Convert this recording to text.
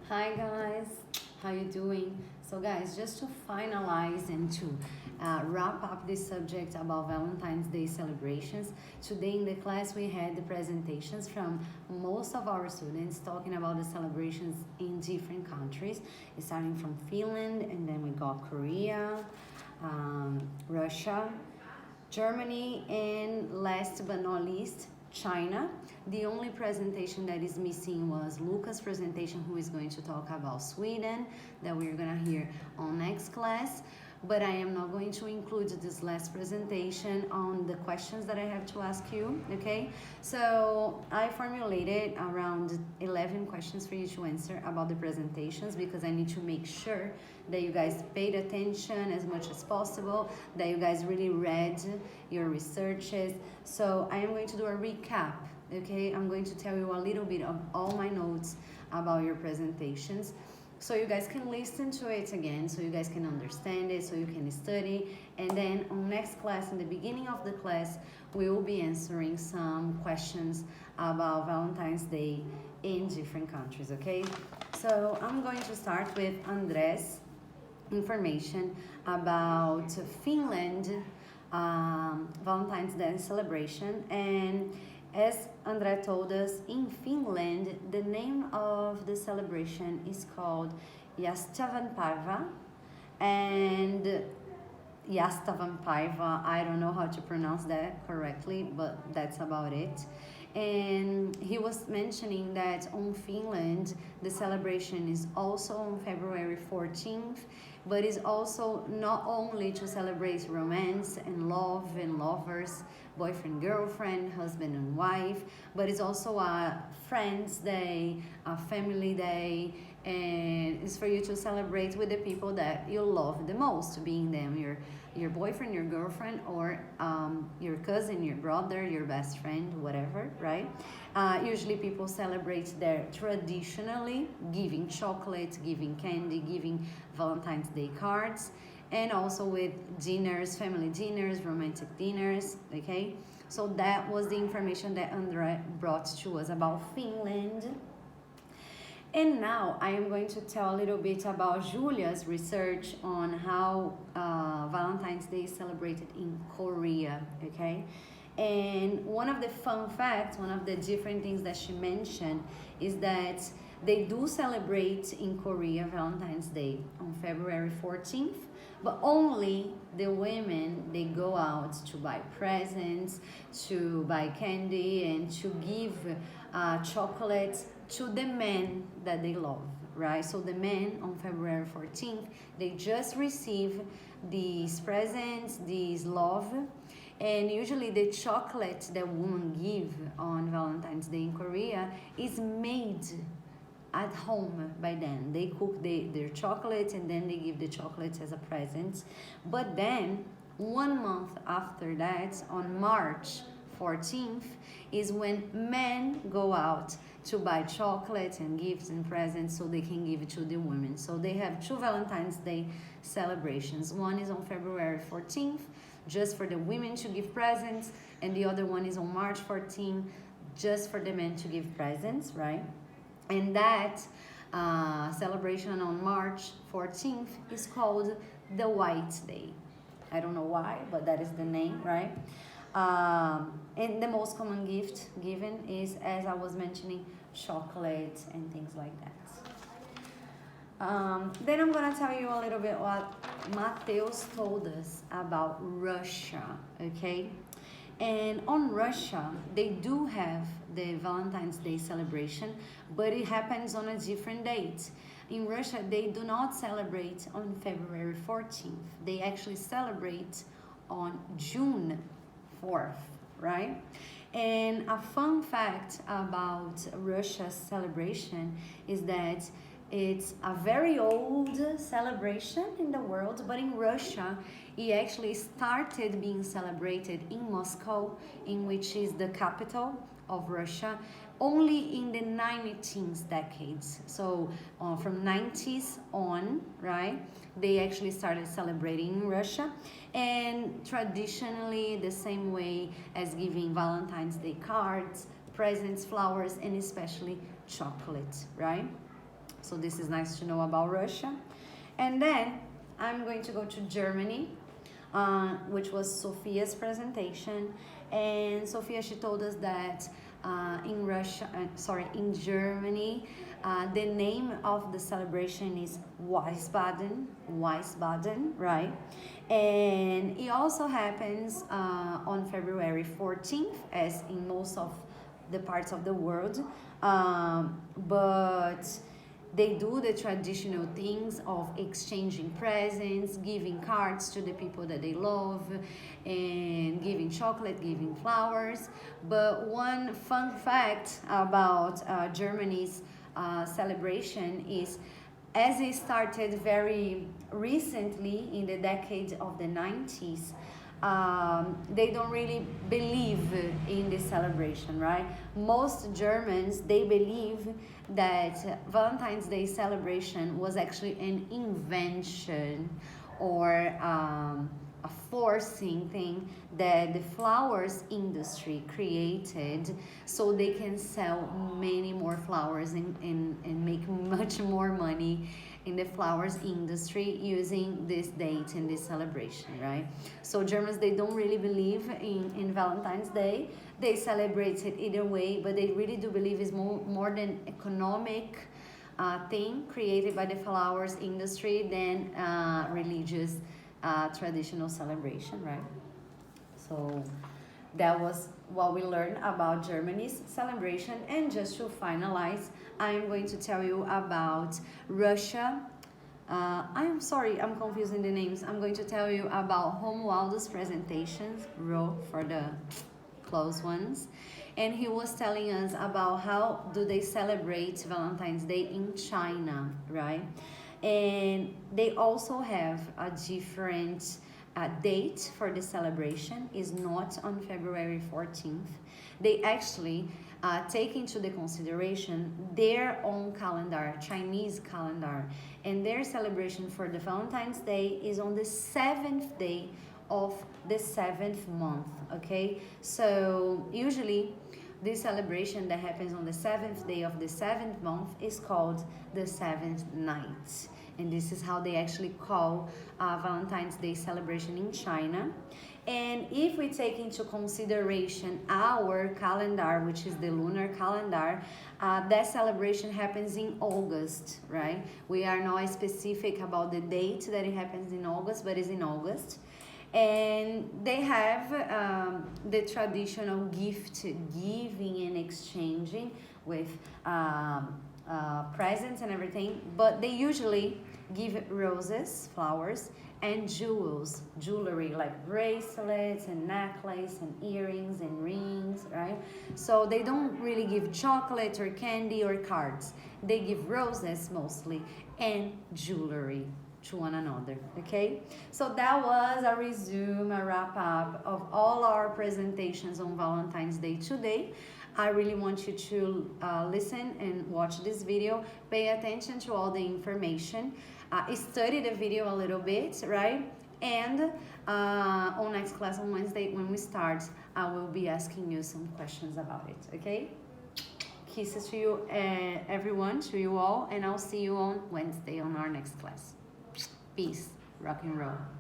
Hi guys, how you doing? So guys, just to finalize and to wrap up this subject about Valentine's Day celebrations, today in the class we had the presentations from most of our students talking about the celebrations in different countries, starting from Finland, and then we got Korea, Russia, Germany, and last but not least, China. The only presentation that is missing was Lucas' presentation, who is going to talk about Sweden, that we're gonna hear on next class. But I am not going to include this last presentation on the questions that I have to ask you, okay? So I formulated around 11 questions for you to answer about the presentations because I need to make sure that you guys paid attention as much as possible, that you guys really read your researches. So I am going to do a recap, okay? I'm going to tell you a little bit of all my notes about your presentations so you guys can listen to it again, so you guys can understand it, so you can study. And then on next class, in the beginning of the class, we will be answering some questions about Valentine's Day in different countries, okay? So I'm going to start with Andres' information about Finland Valentine's Day celebration. And as Andrea told us, in Finland, the name of the celebration is called Yastavanpäivä. And Yastavanpäivä, I don't know how to pronounce that correctly, but that's about it. And he was mentioning that on Finland, the celebration is also on February 14th, but is also not only to celebrate romance and love and lovers, boyfriend, girlfriend, husband and wife, but it's also a friends day, a family day, and it's for you to celebrate with the people that you love the most, being them your boyfriend, your girlfriend, or your cousin, your brother, your best friend, whatever, right? Usually people celebrate there traditionally, giving chocolate, giving candy, giving Valentine's Day cards, and also with dinners, family dinners, romantic dinners, okay? So that was the information that Andre brought to us about Finland. And now I am going to tell a little bit about Julia's research on how Valentine's Day is celebrated in Korea, okay? And one of the fun facts, one of the different things that she mentioned is that they do celebrate in Korea Valentine's Day on February 14th, but only the women, they go out to buy presents, to buy candy, and to give chocolates to the men that they love, right? So the men on February 14th, they just receive these presents, these love, and usually the chocolate that women give on Valentine's Day in Korea is made at home by them. They cook their chocolates and then they give the chocolates as a present. But then 1 month after that, on March 14th, is when men go out to buy chocolates and gifts and presents so they can give it to the women. So they have two Valentine's Day celebrations. One is on February 14th, just for the women to give presents, and the other one is on March 14th, just for the men to give presents, right? And that celebration on March 14th is called the White Day. I don't know why, but that is the name, right? And the most common gift given is, as I was mentioning, chocolate and things like that. Then I'm gonna tell you a little bit what Mateus told us about Russia, okay? And on Russia, they do have the Valentine's Day celebration, but it happens on a different date. In Russia, they do not celebrate on February 14th. They actually celebrate on June 4th, right? And a fun fact about Russia's celebration is that it's a very old celebration in the world, but in Russia, it actually started being celebrated in Moscow, in which is the capital of Russia, only in the 19th decades. So from 90s on, right, they actually started celebrating in Russia. And traditionally, the same way as giving Valentine's Day cards, presents, flowers, and especially chocolate, right? So this is nice to know about Russia. And then I'm going to go to Germany, which was Sophia's presentation. And Sophia, she told us that in Germany, the name of the celebration is Wiesbaden, right? And it also happens on February 14th, as in most of the parts of the world. But they do the traditional things of exchanging presents, giving cards to the people that they love, and giving chocolate, giving flowers. But one fun fact about Germany's celebration is, as it started very recently in the decade of the 90s, they don't really believe in this celebration, right? Most Germans, they believe that Valentine's Day celebration was actually an invention or a forcing thing that the flowers industry created so they can sell many more flowers and make much more money in the flowers industry using this date and this celebration, right? So Germans, they don't really believe in Valentine's Day. They celebrate it either way, but they really do believe it's more than economic thing created by the flowers industry than religious traditional celebration, right? So that was what we learned about Germany's celebration. And just to finalize, I'm going to tell you about Russia. I'm sorry, I'm confusing the names. I'm going to tell you about Romualdo's presentations, Ro for the close ones. And he was telling us about how do they celebrate Valentine's Day in China, right? And they also have a different date for the celebration. Is not on February 14th. They actually take into the consideration their own calendar, Chinese calendar, and their celebration for the Valentine's Day is on the 7th day of the 7th month, okay? So usually this celebration that happens on the 7th day of the 7th month is called the 7th night. And this is how they actually call Valentine's Day celebration in China. And if we take into consideration our calendar, which is the lunar calendar, that celebration happens in August, right? We are not specific about the date that it happens in August, but it's in August. And they have the traditional gift giving and exchanging with presents and everything, but they usually give roses, flowers, and jewelry like bracelets and necklace and earrings and rings, right? So they don't really give chocolate or candy or cards. They give roses mostly and jewelry to one another, okay? So that was a resume, a wrap up of all our presentations on Valentine's Day today. I really want you to listen and watch this video, pay attention to all the information, study the video a little bit, right? And on next class on Wednesday when we start, I will be asking you some questions about it, okay? Kisses to you, everyone, to you all, and I'll see you on Wednesday on our next class. Peace, rock and roll.